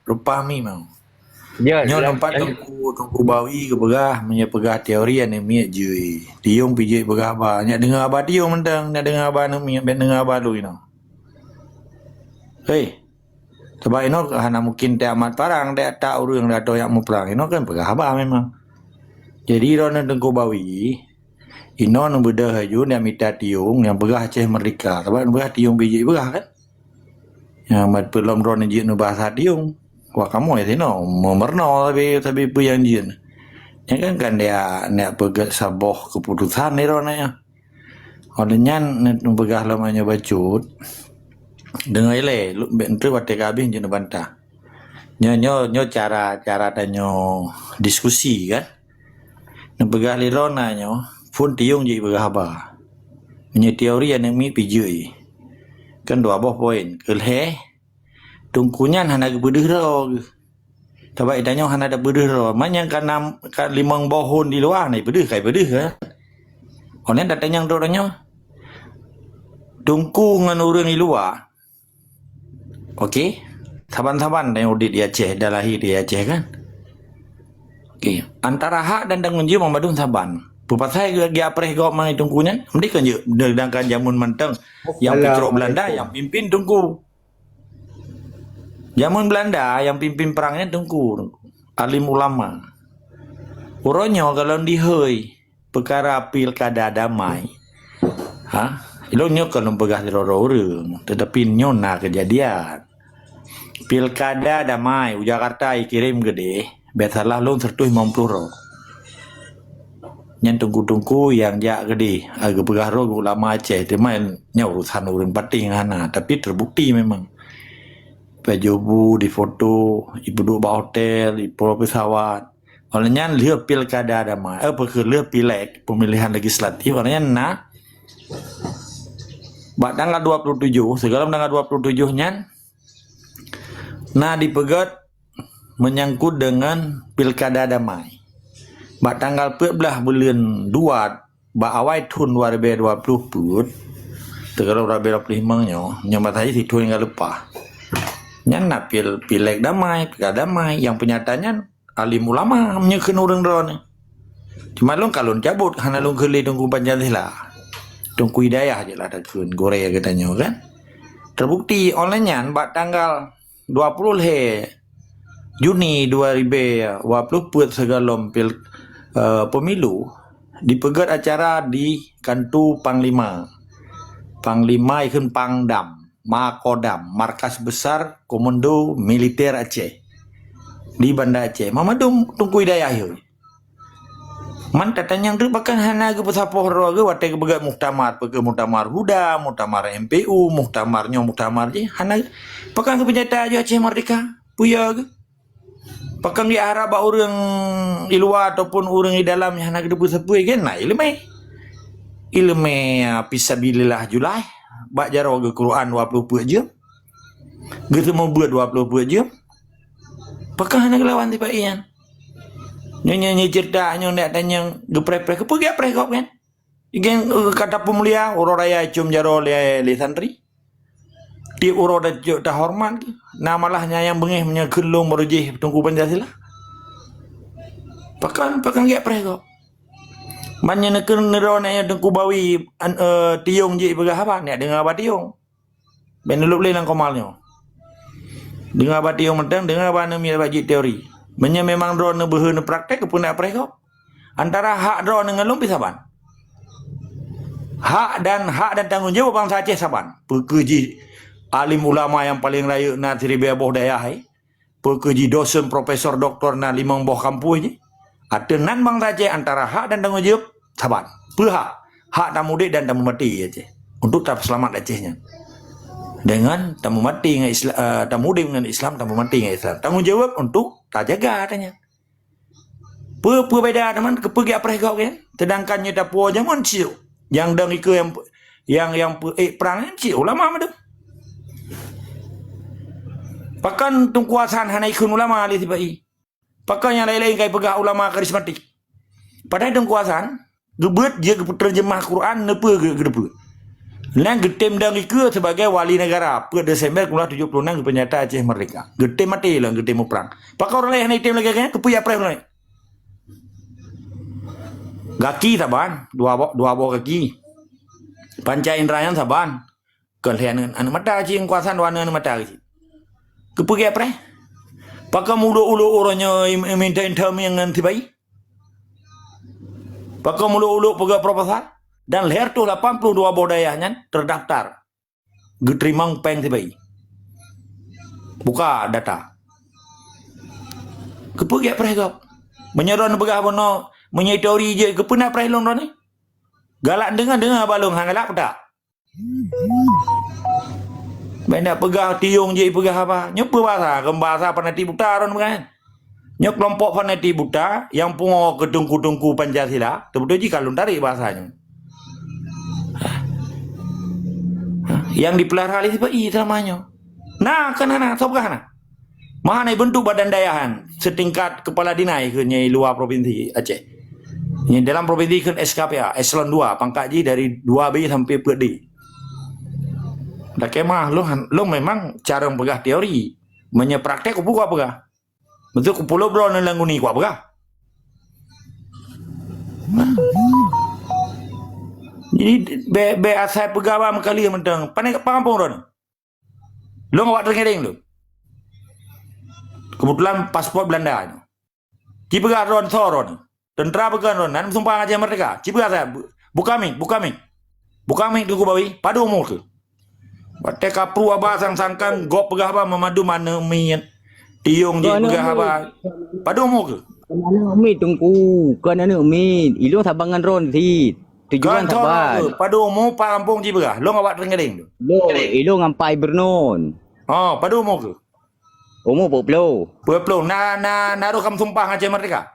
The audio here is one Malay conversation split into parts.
Rupa mi mau. Ya, Nyo nampak tungku bawi ke begah punya pegah teori ane mi je. Tiung pijik begah ba. Nyak dengar aba tiung mentang, nyak dengar aba nu mi ben dengar aba lu ino. Hei. Sebab ino hana mungkin te amat parang te tak urang da yang mu perang. Ino kan pegah aba memang. Jadi ro tungku bawi ino nu bedah haju nya mita tiung yang begah Aceh Merdeka. Sebab begah tiung pijik begah kan. Yang mat pelom ro ni nu bahasa tiung. Wah kamu ya tino memerno tapi puyang jin. Ya kan dia nak pegat saboh keputusan ni rona ya. Olehnya nak begah lamanya bacut. Dengar ile lu bentu wate kabin jin bantah. Nyo cara tanyo diskusi kan. Nak begah li rona nyo pun tiung je begah ba. Punya teori yang mi pijui. Kan dua boh poin. Kelhe tungkunyan hana gebedeh ro. Sebab itanya hana ada bedeh ro. Manya kan limang bohon di luar ni bedeh kai bedeh kan. Onen datanya doranya tungku ngan urang di luar. Okey. Saban-saban yang udit di Aceh, dah lahir di Aceh kan. Okey. Antara hak dan tanggung jawab mamadun saban. Pupasai gi apreh gop mai tungkunya. Mesti kan je sedangkan jamun mentang yang Petrok Belanda yang pimpin tungku. Zaman Belanda yang pimpin perangnya tungku. Alim ulama. Uronyo kalau dihoi perkara pilkada damai. Ilonyo kalau pegah loro orang. Tetapi nyo na kejadian. Pilkada damai Jakarta kirim gede. Biasalah long 150 ro. Nyan tungku-tungku yang jak gede. Agak pegah ro ulama Aceh. Teman nya urusan urun pating hana. Tapi terbukti memang. Pajobu di foto, ibu duduk di hotel, di pulau pesawat. Olehnya lihat pilkada damai, ลือก pileg pemilihan legislatif. Olehnya tanggal 27, segala tanggal 27 nya, dipegat menyangkut dengan pilkada damai. Tanggal 14 bulan 2, awal tahun 2020 pun, segala 2025 nyomat aja si tuh yang lupa. Nyana pileg damai, pilkada damai yang penyatanya alim ulama menyekan orang ron. Cuma long kalau cabut hana long keli tunggu Pancasila. Tunggu hidayah je lah takun Korea katanya kan. Terbukti olehnya tanggal 20 Juni 2020 buat segalom pemilu dipegat acara di kantu Panglima. Panglima ikut Pangdam. Makodam, markas besar Komando Militer Aceh di Banda Aceh. Mamadum tungku hidayah yo. Man tatanya tu bahkan hana ke pesapoh ro ke wate ke begat muktamar, pergi muktamar Huda, muktamar MPU, muktamar je hana bahkan ke penjata aja Aceh Merdeka. Puya ke. Bahkan di harap orang di luar ataupun orang di dalam hana ke depu sepui kan. Nah, ilmu fisabilillah julai. Bak jaro ke Quran 20 jam. Gitu mau buat 20 jam. Pakah nak lawan tiba ian. Nyanyi cerita ndak tanya geprek-prek ke pergi apreh kau kan. Igen kata pemulia uro raya cum jaro le santri. Ti uro dah hormat. Namalahnya yang bengih nya kelung merujih tunggu Pancasila. Pakah ge apreh kau. Banyak negara nerona yang tengku bawi tiung je begah apa ni dengar apa tiung ben lu boleh nang komalnya dengar apa tiung mentang dengar apa nami baji teori memang drone beheun praktek pun nak kau antara hak drone dengan lu bisa ban hak dan tanggung jawab bangsa Aceh saban pekerji alim ulama yang paling layak na Sri Boh daya pekerji dosen profesor doktor na limang boh kampus je atenan bangsa Aceh antara hak dan tanggung jawab saban. Hak tamu mudik dan tamu mati Aceh. Untuk tak selamat Acehnya. Dengan tamu mati dengan Islam, tamu mudik dengan Islam, tamu mati dengan Islam. Tanggung jawab untuk tak jaga katanya. Apa beda teman pergi apreh kau kan? Sedangkan nyata puas zaman ciu. Yang dang ikut yang perang ciu ulama madu. Pakan tungkuasan hana ikut ulama ali tibai. Pakan yang lain-lain kai pegah ulama karismatik. Padahal tungkuasan gebet dia terjemah Quran nepe ke depe. Nang getim dan Ika sebagai wali negara per Desember 1976 penyata Aceh merdeka. Getim mati lah getim perang. Pakai orang lain item lagi kan kepuya pres mulai. Gaki saban, dua bawa kaki. Panca indrayan saban. Kalian anu mata Aceh kuasaan wana anu mata Aceh. Kepuya pres. Pakai mulu-ulu orangnya minta intam yang nanti bayi. Pakai mulu-ulu pegawai proposal. Dan leher tu 82 bodayanya terdaftar. Getrimang peng tibai. Buka data. Kepugi pres gap. Menyeron begah bono menyetori je kepena pres long ni. Galak dengar balung hang galak tak. Benda pegah tiung je pegah apa? Nyopa bahasa, kembasa panati buta ron kan. Nyok kelompok panati buta yang pungo kedungku-dungku Pancasila, betul ji kalun tarik bahasanya. Yang dipelihara itu PI namanya. Nah, kan anak sobkah nah. Mana bentuk badan dayahan setingkat kepala dinai ke nyai luar provinsi Aceh. Nyai dalam provinsi ke SKPA, eselon 2, pangkat ji dari 2B sampai PD. Dah kemah lo memang cara pegah teori, menyepraktek kupu apa pegah. Betul kupulo bro nelanguni ku apa pegah. Jadi be asal pegawai mengkali mentang panik pangapung ron. Lo ngawak terngering lo. Kebetulan paspor Belanda. Ci pegawai ron soron. Tentera pegawai ron nan sumpah Aceh merdeka. Ci pegawai saya bukami. Bukami tu ku bawi padu umur ke. Bate kapru aba sang-sangkan gop pegawai memadu mana mi tiung je pegawai padu umur ke. Mana mi tungku. Kana mi ilung sabangan ron ti. Tujuan sabar. Pada umur kampung je berah. Lo ngawak terengering tu. Lo, ilo ngampai bernon. Oh, pada umur ke? Umur 40. 20. Naruh kamu sumpah Aceh merdeka.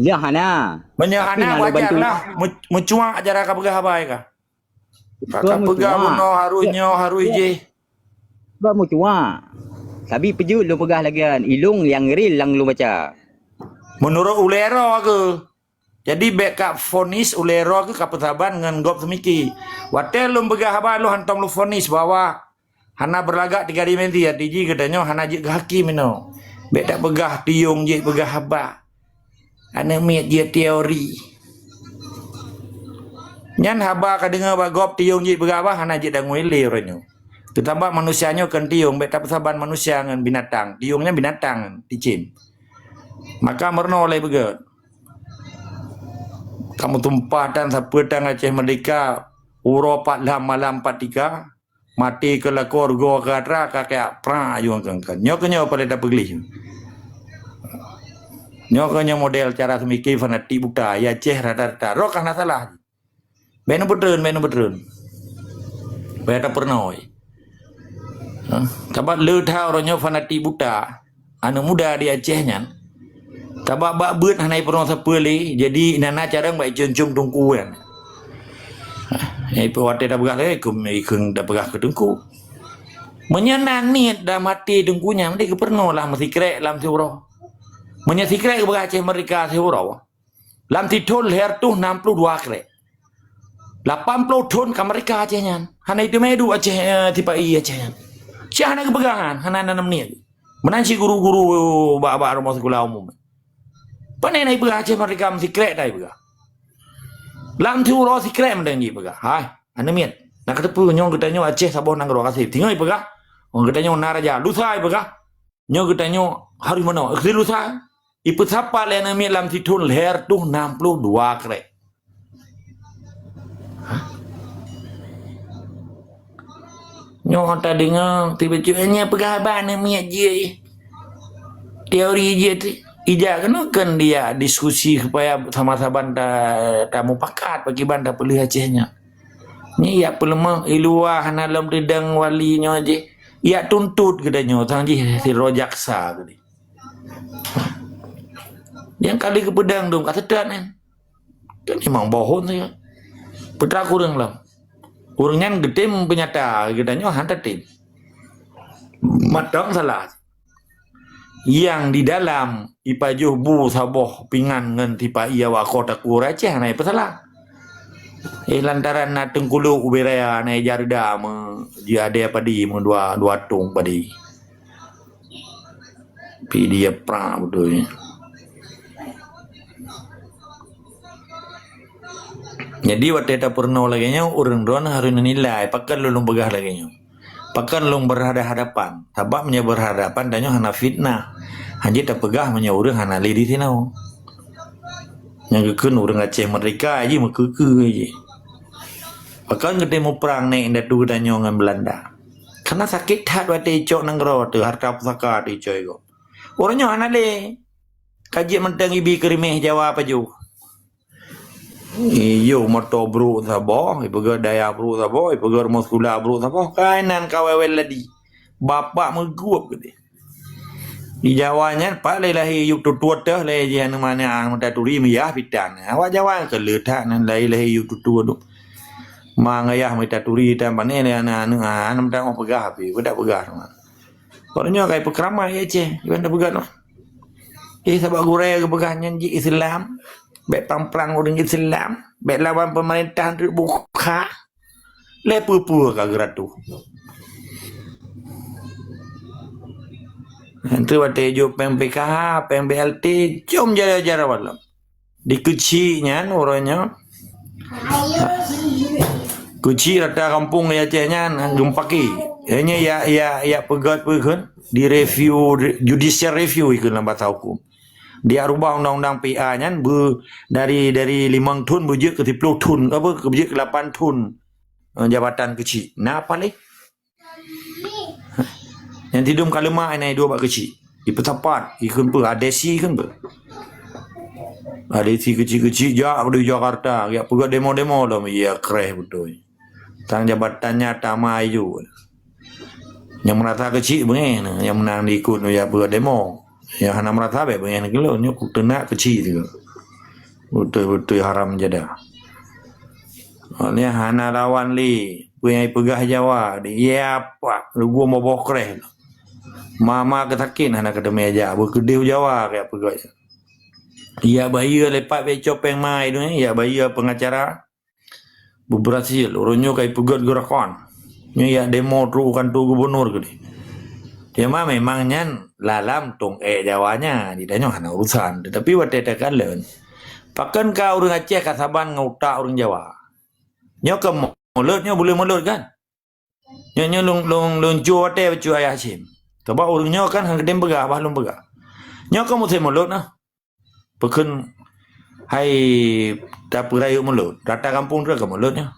Ya hana. Menyahana wajar lah. Mencuang acara kapegah apa ya kah? Kapegah buno harus je. Ba mu cua. Tapi pejut lo pegah lagian. Ilung yang real lang lo baca. Menurut ulero ke? Jadi backup fonis ulero ke kapetaban dengan gop semiki. Watel lu begah apa lu hantam lu fonis bahwa hana berlagak 3 dimensi ya tiji katanya hana je hakim ino. Bek tak begah tiung je begah haba. Ana miat je teori. Nyan haba ka dengar ba gop tiung je begah apa hana je dah nguile orangnya. Ketambah manusianya kan tiung bek tak persaban manusia dengan binatang. Tiungnya binatang ticim. Maka merno oleh begat. Kamu tumpahkan sapedang Aceh merdeka uro 46 malam 43 mati ke lakor go katra kakek pra yung kangkan nyoknya pada dapat geli nyoknya model cara semiki fanati buta ya Aceh rata-rata ro kana salah beno betreun beta pernah tabat le tha ronyo fanati buta anu muda di Acehnya tabak bak beut hanai pernah sepele jadi nana carang baik cium tungku kan. Ipo wate dah begah le ikeng dah begah ke tungku. Menyenang ni dah mati tungkunya mesti ke pernah lah mesti krek lam seuro. Menya sikrek ke begah Aceh merdeka seuro. Lam titol her tu 62 krek. 80 ton ke mereka Acehnya. Hanai itu medu Aceh tipai Acehnya. Siapa nak kepegangan hanai 6 ni. Menanci guru-guru bak-bak rumah sekolah umum. Panai naik begah Aceh merdeka mesti krek dah begah. Lam tu ro si krek mendang ji begah. Hai, anu miat. Nak kata pu nyong katanya Aceh Sabah nang ro kasih. Tinggal begah. Orang katanya naraja. Lusa begah. Nyong katanya hari mana? Ke lusa. Ipu sapa le anu miat lam titun leher tu 62 krek. Nyong tak dengar tiba-tibanya begah ban anu miat je. Teori je tu. Ija kan dia diskusi supaya sama-sama tamu pakat bagi banda pelih Acehnya. Ni ya pelema ilua hana lam redang walinya je. Ya tuntut gedanya tang ji si rojaksa gede. Yang kali ke pedang dong kata dan kan memang bohong saya. Putra kurang lah. Kurangnya gede penyata gedanya hantar tim. Matang salah. Yang di dalam ipajuh bu saboh pingan ngan tipa iya wa kota kura Aceh na ipa salah. Lantaran na tengkulu uberaya na jarda dia ada apa di dua tung padi. Pi dia pra betul. Jadi waktu kita pernah lagi nya orang don harus nilai pakan lulung begah lagi nya. Pakan lulung berhadapan. Tabak nya berhadapan danyo hana fitnah. Hanya tak pegah nya orang hana lidi tinau. Yang kekun orang Aceh mereka aja mekeke aja. Pakan kita mau perang naik datu danyo dengan Belanda. Karena sakit hat waktu cok nanggro tu harta pusaka tu coy go. Orangnya hana le. Kaji mentang ibi kerimeh Jawa apa ju. Iyo moto bro sabo, ibaga daya bro sabo, ibaga muskula bro sabo, kainan kawewel ladi. Bapak meguap gede. Di Jawanya pak lelah yuk tutuat dah leh jian mana ang taturi miyah pitan. Awak Jawa ke letak nan lelah yuk tutuat tu. Mangayah taturi tan pane le ana anam tak mau pegah api, bedak pegah tu. Orangnya kai pekeramai je, bukan pegah tu. Sebab gurau ke pegah nyanyi Islam. Baik perang orang Islam, baik lawan pemerintah untuk buka, lepu-pu kagak tu. Nanti waktu jo PMPKH, PMBLT, jom jara-jara walau. Di kecinya orangnya, keci rata kampung ya cenya jumpaki. Hanya ya pegat di review judicial review ikut lambat hukum. Dia rubah undang-undang PA nya dari 5 tun bujik ke 10 tun apa ke bujik ke 8 tun jabatan kecil. Nah apa ni? Yang tidum kalema ini dua bak kecil. Di petapat ikun pe adesi kan pe. Adesi kecil-kecil jak di Jakarta, ya pegak demo-demo dah ya kreh betul. Tang jabatannya Tama Ayu. Yang merata kecil begini, yang menang diikut ya pegak demo. Ya hana merata baik banyak kilo nyuk tenak kecil juga. Betul-betul haram jada. Oleh hana lawan li punya pegah Jawa dia apa gua mau bokreh. Mama ketakin hana kedemi aja berkedih Jawa kayak pegah. Ia bayar lepak becopeng mai tu ya bayar pengacara berhasil orangnya kayak pegat gerakon. Ya demo tu kan tu gubernur gede. Dia mah memangnya lalam tung Jawanya di danyo hana urusan tetapi waktu tekan leun pakan ka orang Aceh kasaban ngautak orang Jawa nyo ke mulutnya boleh mulut kan nyo lung cu wate cu ayah Hashim sebab orang nyo kan hang gedem begah bahlum begah nyo ke musim mulut nah pakan hai tak perayu mulut rata kampung tu ke mulutnya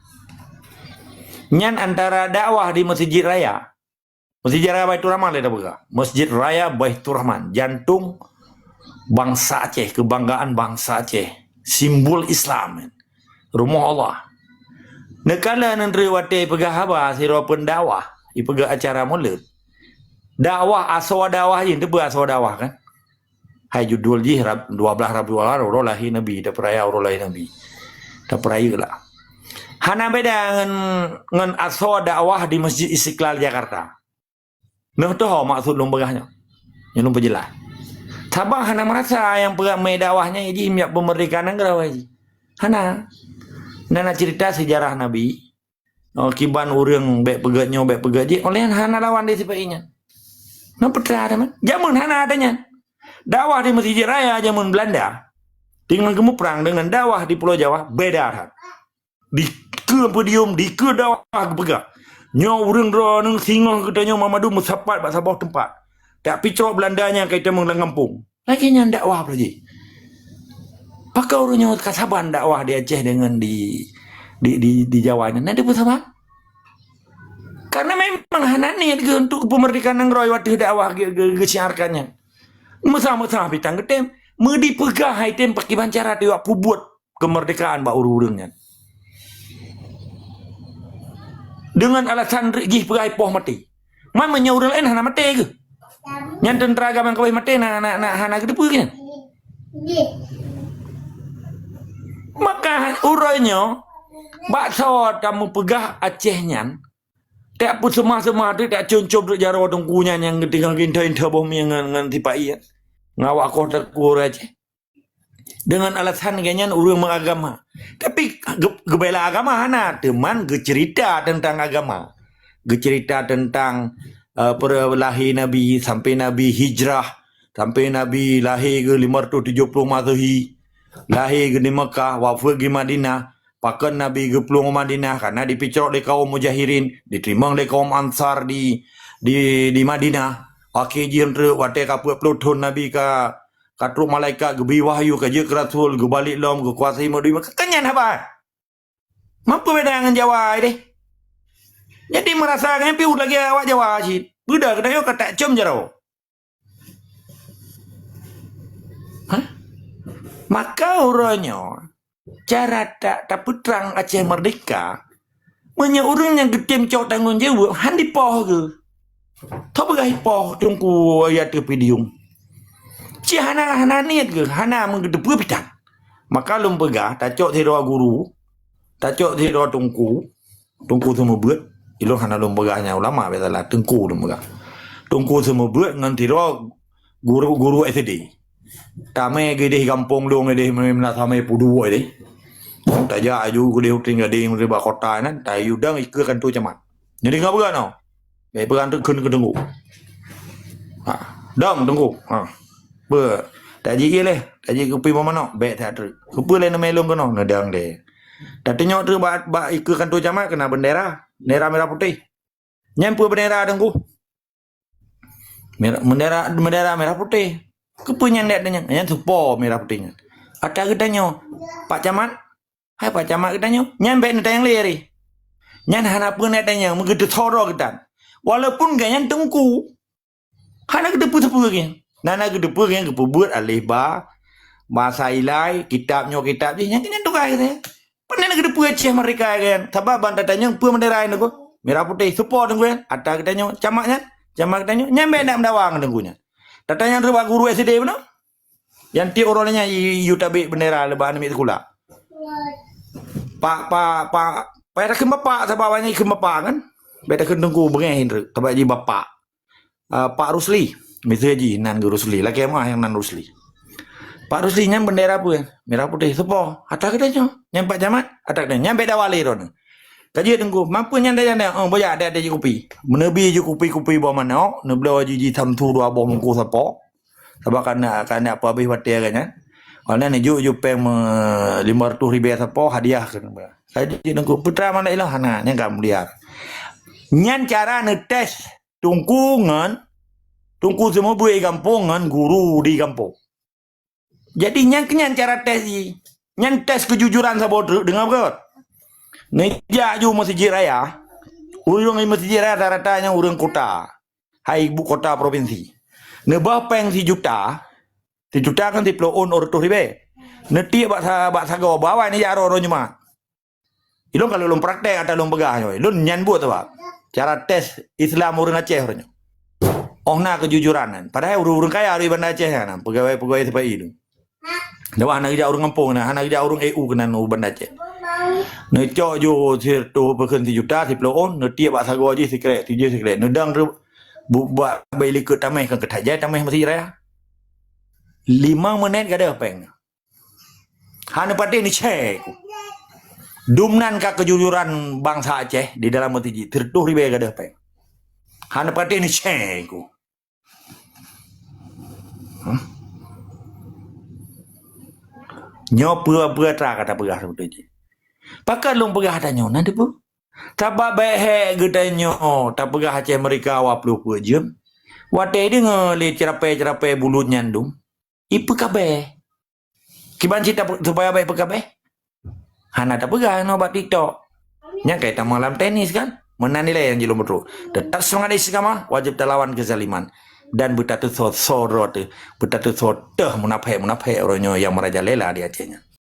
nyan antara dakwah di Masjid Raya Masjid Raya Baitur Rahman ada berapa? Masjid Raya Baitur Rahman, jantung bangsa Aceh, kebanggaan bangsa Aceh, simbol Islam, rumah Allah. Nekala nentri wate pegah haba siro pendakwah, ipegah acara mulut. Dakwah aswa dakwah ini tu aswa dakwah kan? Hai judul ji 12 Rabiul Awal lahi Nabi, dah peraya lahi Nabi. Dah peraya lah. Hana beda dengan aswa dakwah di Masjid Istiqlal Jakarta. Nah tu maksud lom begahnya. Yang lom berjelas. Sabang hana merasa yang peramai dakwahnya ini miak pemerdekanan negara waji. Hana. Nana cerita sejarah Nabi. Kiban urang baik pegatnya baik pegaji oleh hana lawan dia sebainya. Nah petra ada man. Jamun hana adanya. Dakwah di Masjid Raya zaman Belanda dengan gemuk perang dengan dakwah di Pulau Jawa beda. Di ke podium di ke dakwah kepegak. Nyo urang dro nang singoh katanya Mamadu musapat bak sabah tempat. Tak picok Belandanya kita mengampung. Lagi nya dakwah berji. Pakai urangnya kasaban dakwah di Aceh dengan di Jawanya. Nanti bersama. Karena memang hanani untuk pemerdekaan nang roy waktu dakwah gesiarkannya. Mesah-mesah pitang ketem medi pegah item pakai bancara dia buat kemerdekaan bak urang-urangnya. Dengan alasan gih pegai poh mati. Mamanya urang lain hana mati ke? Yang tentera agama kawai mati nak hana ke depu kan? Maka urainya bakso kamu pegah Acehnya. Tak pun semah-semah tu tak cuncuk duk jaro tungkunya yang tinggal kinta-kinta boh dengan tipai ya. Ngawak kota kur Aceh. Dengan alasan kayaknya urang mengagama. Tapi gebela agama hana, teman cerita tentang agama. Cerita tentang perlahir Nabi sampai Nabi hijrah, sampai Nabi lahir ke 570 Masehi, lahir ke di Mekah, wafat di Madinah, pakan Nabi ke peluang Madinah karena dipicok oleh kaum Mujahirin, diterima oleh kaum Ansar di Madinah. Akhir jin wate kaput pelutun Nabi ka katruk malaikat gebi wahyu ke je ke rasul ge balik lom ge kuasai mo duit kenyan apa mampu beda dengan Jawa ini jadi merasa kan piu lagi awak Jawa sih budak kena yo kata com jaro maka uranya cara tak putrang Aceh Merdeka punya orang yang getem cok tanggung jawab handi poh ke tahu bagai poh tungku ayat ke pidium ci hana niat ke hana menggedepu pitan maka lum pegah tacok tiroa guru tacok tiroa tungku semua buat ilung hana lum pegahnya ulama betalah tungku lum pegah tungku semua buat ngan tiroa guru SD tame gede kampung lung gede memna tame pudu ide taja aju gede tinggal di riba kota nan tayu dang ikut tu camat jadi ngapa kan no baik pegan tu kun tunggu dang tunggu ber taji leh taji kupi mana baik tak ter kupi le nama elong kono nedang de tatnya tu ba ikut kantor camat kena bendera merah putih nyampu bendera tunggu bendera merah putih kupunya ndak denya nyan supo merah putihnya ada gedanya Pak Camat hai Pak Camat gedanya nyampe nedang leri nyan hana pun nedanya menggede thoro gedan walaupun ganyan tungku hana gede putu lagi nana gede pur yang kepubut alih bahasa ilai kitab je yang kena tukar gitu pernah gede pur Aceh mereka kan sebab banda tanya pur bendera ini ko merah putih support dengan ada katanya camat katanya nyampe nak mendawang tenggunya tatanya rupa guru SD mana yang ti orangnya yutabe bendera lebahan mi sekolah pak pada ke bapak sebab banyak ke bapak kan beda ke tengku bengahin tu sebab ji bapak Pak Rusli Mesti haji nan guru Rusli laki mah yang nan Rusli Pak Rusli nyam bendera pun merah putih sepo ada katanya nyam Pak Camat ada katanya nyam beda wali ron kaji tengku mampu nyanda boya ada kopi menebi je kopi bawa mana nebla ji tamtu dua bom ku sepo sebab kana apa habis wate kan Karena ni ju peng 500 ribu sepo hadiah kan kaji tengku putra mana ilah hana nyang kam liar nyan cara netes tungkungan tungku semua buat kampungan guru di kampung. Jadi nyan cara tes ni, nyan tes kejujuran sabodo dengar berkat. Neja ju masjid raya, urang masjid raya rata-ratanya urang kota, hai ibu kota provinsi. Nebah peng si juta kan ti ploon or tu ribe. Neti bak sago bawa ni jaro nyuma. Ilung kalau lum praktek atau lum pegah ilun nyan buat tu cara tes Islam urang Aceh orangnya. Ohna kejujuran padahal urang kaya dari Banda Aceh kan pegawai seperti itu dewa anak dia orang kampung nah anak dia orang EU kena nu Banda Aceh ne cok jo sir tu pekan 1 juta 10 on ne tiap bak sago je secret nedang buat bayi ke tamai kan ketaja tamai masih raya 5 minit gada peng hana pati ni cek dumnan ka kejujuran bangsa Aceh di dalam mati 30 ribu gada peng hana pati ni cek Nyo pura tra kata pegah sebetulnya. Pakai long pegah tanya nanti pu. Tabak baik gedanyo tak pegah Aceh mereka 20 jam. Wate dia ngeli cerape bulu nyandung. Ipu kabe. Kiban cita supaya baik pekabe. Hana tak pegah no bak TikTok. Nya kaita malam tenis kan. Menang nilai yang jelum betul. Tetap semangat iskama wajib terlawan kezaliman. Dan betatu sorot betatu sorot munafik orangnya yang merajalela di Acehnya.